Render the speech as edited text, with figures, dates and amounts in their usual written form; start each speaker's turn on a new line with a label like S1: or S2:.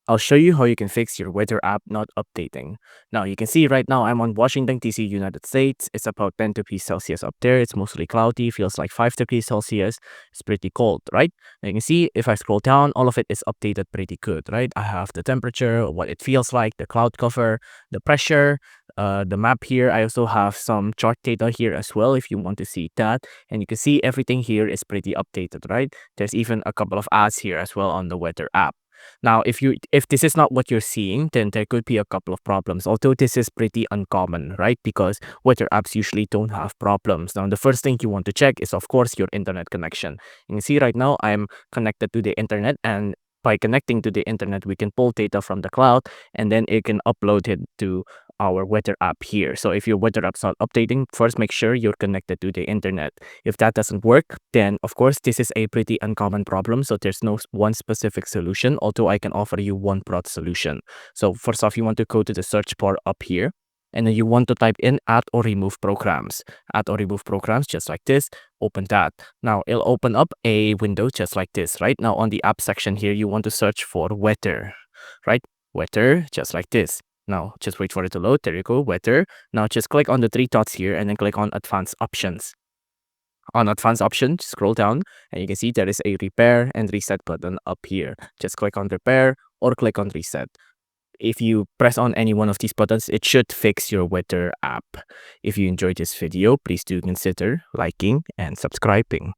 S1: I'll show you how you can fix your weather app not updating. Now, you can see right now I'm on Washington, D.C., United States. It's about 10 degrees Celsius up there. It's mostly cloudy, feels like 5 degrees Celsius. It's pretty cold, right? And you can see if I scroll down, all of it is updated pretty good, right? I have the temperature, what it feels like, the cloud cover, the pressure, the map here. I also have some chart data here as well if you want to see that. And you can see everything here is pretty updated, right? There's even a couple of ads here as well on the weather app. Now, if this is not what you're seeing, then there could be a couple of problems. Although this is pretty uncommon, right? Because weather apps usually don't have problems. Now, the first thing you want to check is, of course, your internet connection. You can see right now I'm connected to the internet, and by connecting to the internet, we can pull data from the cloud, and then it can upload it to our weather app here. So if your weather app's not updating, first make sure you're connected to the internet. If that doesn't work, then of course this is a pretty uncommon problem. So there's no one specific solution, although I can offer you one broad solution. So first off, you want to go to the search bar up here, and then you want to type in add or remove programs. Add or remove programs, just like this. Open that. Now it'll open up a window just like this, right? Now on the app section here, you want to search for weather, right? Weather, just like this. Now just wait for it to load. There you go, weather. Now just click on the three dots here and then click on advanced options. On advanced option, scroll down and you can see there is a repair and reset button up here. Just click on repair or click on reset. If you press on any one of these buttons, it should fix your weather app. If you enjoyed this video, please do consider liking and subscribing.